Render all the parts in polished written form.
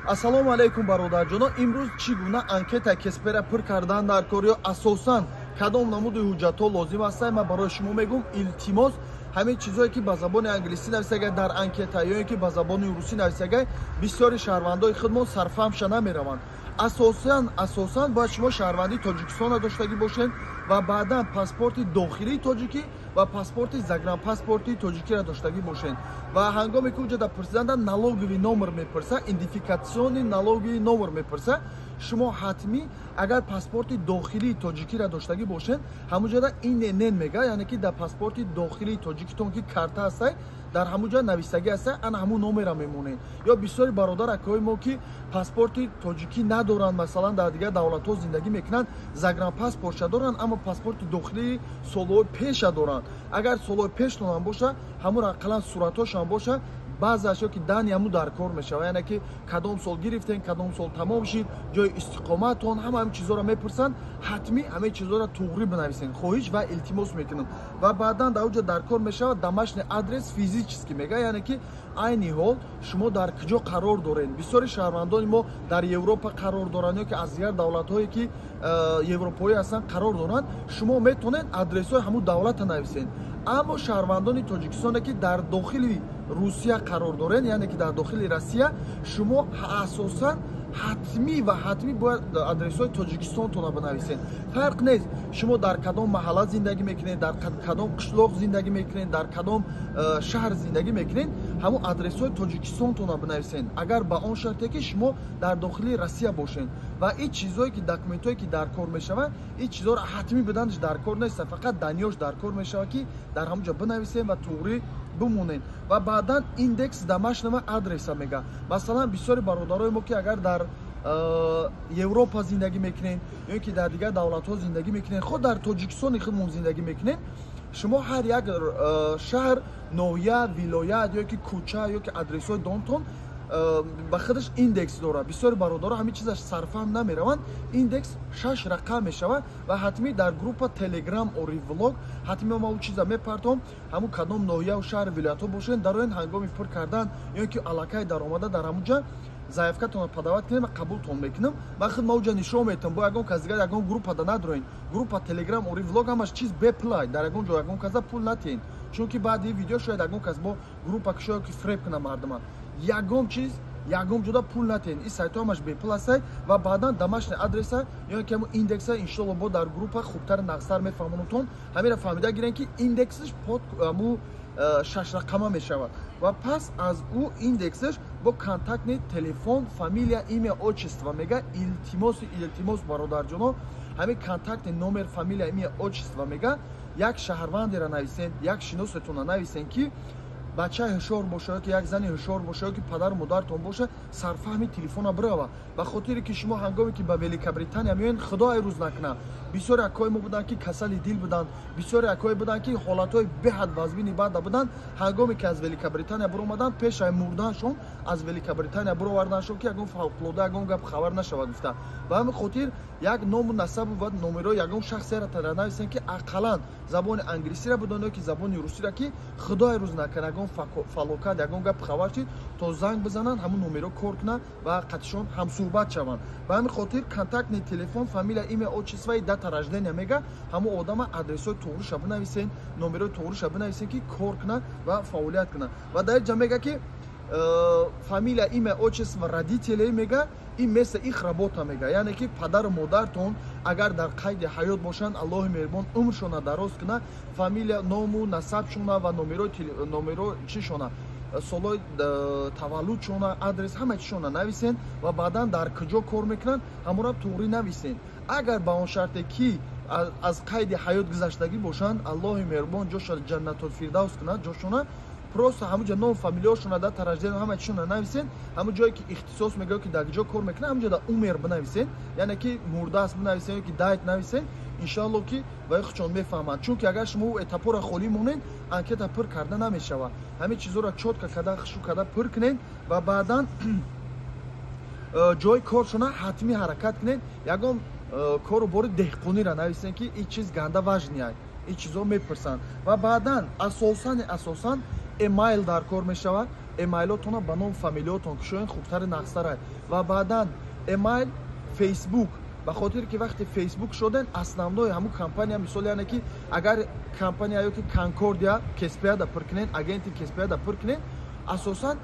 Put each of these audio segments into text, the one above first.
Ассалому алайкум бародарҷоно. Имрӯз чӣ гуна анкета кеспера пур кардан дар кор ё асосан кадом намуди ҳуҷҷатҳо лозим ҳастанд? Ман барои шумо мегӯм илтимос ҳамин чизое ки ба забони англисӣ нависагай дар анкета ё ки ба забони русӣ нависагай бисёри шаҳрвандои худмон сарфаҳмша намераванд. Асосан бояд шумо шаҳрвандии Тоҷикистона доштагӣ бошед ва баъдан паспорти дохилии тоҷикӣ ва паспорти загранпаспорти тоҷикиро доштагӣ бошед. Ва ҳангоме ки уҷада пурсиданда налогови номер мепурса, идентификатсиони налогови номер мепурса, шумо ҳатмӣ агар паспорти дохилии тоҷикиро доштагӣ бошед, ҳамуҷада инн мега, яъне ки дар паспорти дохилии тоҷикитон ки карта ҳастай, дар ҳамуҷа нависагӣ ҳастай, ана ҳамун номера мемонед. Ё бисёри бародар акои мо ки паспорти тоҷикӣ надоранд, масалан дар дигар давлатҳо зиндагӣ мекунанд, загранпаспортша доранд, аммо паспорти дохилии солҳои пеша доранд. Агар солҳои пештонам боша, ҳамун ақаллан суратҳошам боша, баъзе ашё ки дани ҳамун дар кор мешава, яъне ки кадом сол гирифтен, кадом сол тамом шид, ҷои истиқоматон, ҳама ҳамин чизоро мепурсанд. ҳатмӣ ҳамин чизоро туғри бинависен, хоҳиш ва илтимос мекунам. Ва баъдан дар уҷа дар кор мешава домашний адрес физически мега, яъне ки айни ҳол шумо дар куҷо қарор доред. Бисёри шаҳрвандони мо дар Европа қарор доранд ё ки аз дигар давлатҳое ки европоӣ ҳастанд қарор доранд. Шумо метавонед адресҳои ҳамун давлата нависед. Аммо шаҳрвандони Тоҷикистоне ки дар дохили Русия қарор доред, яъне ки дар дохили Россия, шумо асосан ҳатмӣ бояд адресҳои Тоҷикистонтона бинависед. Фарқ нест шумо дар кадом маҳалла зиндагӣ мекунед, дар кадом қишлоқ зиндагӣ мекунед, дар кадом шаҳр зиндагӣ мекунед, ҳамун адресҳои Тоҷикистонтона бинависед, агар ба он шарте ки шумо дар дохили Россия бошед. Ва ин чизое ки документҳое ки дар кор мешавад, ин чизоро ҳатмӣ буданаш дар кор нест, фақат даниёш дар кор мешавад ки дар ҳамуҷа бинависед ва туғри бимонед. Ва баъдан индекс домашнего адреса мега. Масалан бисёри бародарои мо ки агар дар Европа зиндагӣ мекунед ё ки дар дигар давлатҳо зиндагӣ мекунед, ход дар Тоҷикистони худмон зиндагӣ мекунед, шумо ҳар як шаҳр, ноҳия, вилоят ё ки кӯча ё ки адресҳои донтон ба худаш индекс дорад. Бисёри бародаро ҳамин чизаш сарфаҳм намераванд. Индекс 6 рақам мешавад ва ҳатмӣ дар группа Telegram ори влог ҳатмӣ ма ӯ чиза мепартом, ҳамун кадом ноҳия ва шаҳр вилоятҳо бошед, дароен ҳангоми пур кардан ё ки аллакай даромада дар ҳамуҷа заявкатона падават кунем ва қабултон мекунам. Ва худ ма уҷа нишон метам, бо ягон кас дигар ягон группа да надороен. Группа Telegram ори влог ҳамаш чиз беплай, дар ягон ҷо ягон каса пул натиҳен. Чунки баъди видео шояд ягон кас бо группа кишоё ки фреб кунам мардума. Ягон чиз ягон ҷода пул натиҳен. Ин сайтҳо ҳамаш бепул ҳастанд ва баъдан домашний адреса ё ки ҳамун индекса иншоалло бо дар группа хубтар нағзтар мефаҳмонутон. Ҳамира фаҳмида гирен ки индексаш под ҳамун 6 рақама мешавад. Ва пас аз ӯ индексаш бо контактни телефон, фамилия, имя, отчество мега. Илтимос бародарҷоно, ҳамин контактни номер, фамилия, имя, отчество мега. Як шаҳрвандеро нависен, як шиносетонро нависен ки бачаи ҳушёр боша ё ки як зани ҳушёр боша ё ки падару модаратон боша, сарфаҳми телефона бирава. Ба хотире ки шумо ҳангоме ки ба Великобритания меоед, худое рӯз накуна. Бисёре акои мо буданд ки касали дил буданд, бисёре акои буданд ки ҳолатҳои беҳад вазбини бада буданд. Ҳангоме ки аз Великобритания биромаданд, пешаи мурданшон аз Великобритания бироварданшон ки ягон фавқулода ягон гап хабар нашава гуфта. Ба ҳамин хотир як ному насабу ва номерои ягон шахсеро тара нависен ки ақаллан забони англисиро буданд ё ки забони русиро ки худое рӯз накуна, ягон фалокат, ягон гап хабар шид, то занг бизананд, ҳамун номеро кор кунанд ва қатишон ҳамсӯҳбат шаванд. Ба ҳамин хотир контактни телефон, фамилия, имя, отчество и дата рождения мега. Ҳамун одама адресҳои туғриша бинависен, номерои туғриша бинависен ки кор кунад ва фаъолият кунад. Ва дар ин ҷа мега ки фамилия, имя, отчество родителей мега, ин место их работа мега, яъне ки падару модартон агар дар қайди ҳаёт бошанд, Аллоҳи меҳрибон умршона дароз кунад, фамилия, ному, насабшона ва номерои чишона, солҳои таваллудшона, адрес ҳама чишона нависен ва баъдан дар куҷо кор мекунанд, ҳамонро туғри нависен. Агар ба он шарте ки аз қайди ҳаёт гузаштагӣ бошанд, Аллоҳи меҳрибон ҷоша ҷаннатулфирдавс кунад ҷошона, просто ҳамуҷа ном, фамилияшона, дата рождения ҳама чишона нависен. ҳамун ҷое ки ихтисос мегӯяд ки дар куҷо кор мекунад, ҳамуҷа дар умер бинависен, яъне ки мурдааст бинависен ё ки дайт нависен. иншоалло ки ваи худшон мефаҳманд. Чунки агар шумо этапора холӣ монед, анкета пур карда намешавад. ҳамин чизоро чотка карда, хушу карда пур кунед ва баъдан ҷои коршона ҳатмӣ ҳаракат кунед. Ягон кору бори деҳқониро нависен ки ин чиз ганда важния, ин чизо мепурсанд. Ва баъдан асосан эмайл дар кор мешавад. емайлотона ба ном фамилиётон кушоен хубтари нақсарай ва баъдан емайл фейсбук ба хотире ки вақте фейсбук шуден основной ҳамун компания мисол яъне ки агар компания ё ки конкордия кеспиада пуркунен агенти кеспиада пуркунен асосан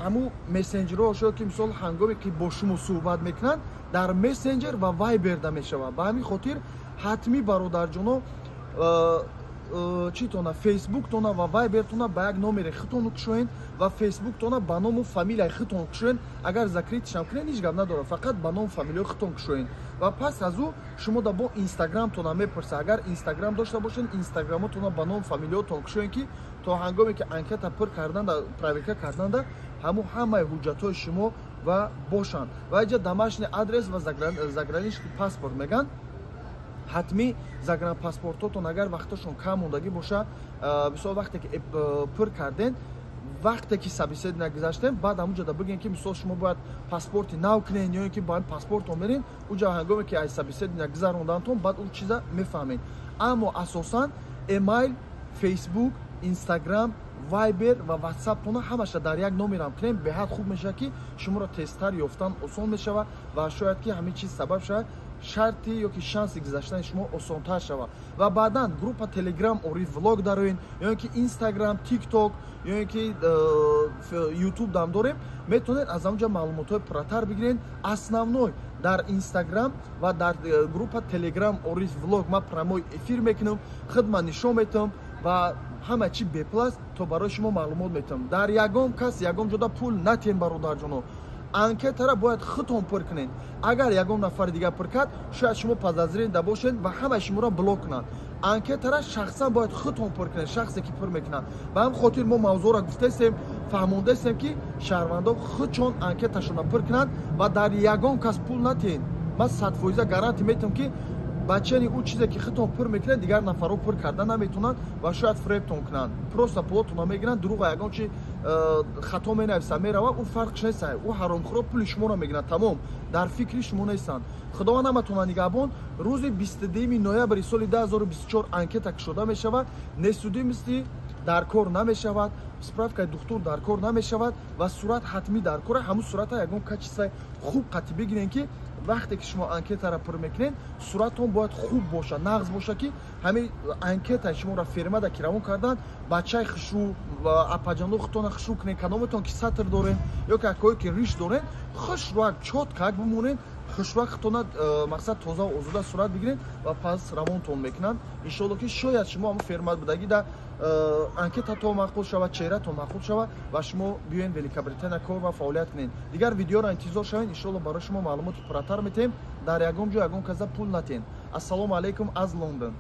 ҳамун мессенҷерҳо шо ки мисол ҳангоме ки бо шумо суҳбат мекунанд дар мессенҷер ва вайберда мешавад ба ҳамин хотир ҳатмӣ бародарҷоно читона фейсбуктона ва вайбертона ба як номери худтон кушоен ва фейсбуктона ба ному фамилияи худтон кушоен агар закритишам кунен ҳеҷ гап надорад фақат ба ном фамилияи худтон кушоен ва пас аз ӯ шумо да бо инстаграмтона мепурса агар инстаграм дошта бошед инстаграмотона ба ном фамилиётон кушоен ки то ҳангоме ки анкета пур карданда проверка карданда ҳамаи ҳуҷҷатҳои шумо ва бошанд ва инҷа домашний адрес ва заграничный паспорт меган ҳатмӣ загранпаспортотон агар вақташон кам мондагӣ боша мисол вақте ки пур карден вақте ки собеседование гузаштем баъд ҳамуҷа да бигӯем ки мисол шумо бояд паспорти нав кунен ё ин ки ба паспортон мерин уҷа ҳангоме ки ай собеседование гузарондантон баъд ӯ чиза мефаҳмед аммо асосан эмайл фейсбук инстаграм вайбер ва ватсаптона ҳамаша дар як номерам кунем беҳад хуб мешавад ки шуморо тезтар ёфтан осон мешавад ва шояд ки ҳамин чиз сабаб шавад шарти ё ки шанси гузаштани шумо осонтар шавад ва баъдан группа телеграм ориф влог дароин ё ин ки инстаграм тикток ё ин ки ютуб дам дорем метавонед аз ҳамуҷа маълумотҳои пурратар бигиред основной дар инстаграм ва дар группа телеграм ориф влог ман прямой эфир мекунам хидмат нишон метавам ва ҳама чи беплас то барои шумо маълумот метавам дар ягон кас ягон ҷода пул натиҳем бародарҷоно анкетара бояд худтон пур кунед агар ягон нафари дигар пур кард шояд шумо подозренда бошед ва ҳамаи шуморо блок кунанд анкетара шахсан бояд худтон пур кунед шахсе ки пур мекунад ба ҳамин хотир мо мавзӯъро гуфтаистем фаҳмондаистем ки шаҳрвандо худчон анкеташона пур кунанд ва дар ягон кас пул натиҳед ман 100% гарантия метавам ки бачани ӯ чизе ки худтон пур мекунед дигар нафарҳо пур карда наметавонанд ва шояд фребтон кунанд просто пулотона мегиранд дуруға ягон чи хато менависанд меравад ӯ фарқш нестанд ӯ ҳаромхӯро пули шуморо мегиранд тамом дар фикри шумо нестанд худованд ҳаматона нигаҳбон рӯзи 22 ноябри соли 2024 анкета кушода мешавад несудимисти дар кор намешавад справкаи духтур дар кор намешавад ва сурат ҳатмӣ дар кора ҳамун сурата ягон качестваи хуб қатъӣ бигирен ки вақте ки шумо анкетаро пур мекунед суратон бояд хуб боша нағз боша ки ҳамин анкетаи шуморо фирмада ки равон кардан бачаи хушу апаҷанду худтона хушу кунед кадометон ки сатр дорен ё ки акое ки риш дорен хушруак чоткак бимонед хушруак худтона мақсад тоза озуда сурат бигиред ва пас равонтон мекунанд иншоалло ки шояд шумо ҳамун фирмат будагӣ да анкетатон маъқул шавад чеҳратон маъқул шавад ва шумо биёед великобритания кор ва фаъолият кунед дигар видеоро интизор шавед иншоалло барои шумо маълумоти пурратар метаҳем дар ягон ҷо ягон каза пул натиҳед ассалому алайкум аз Лондон.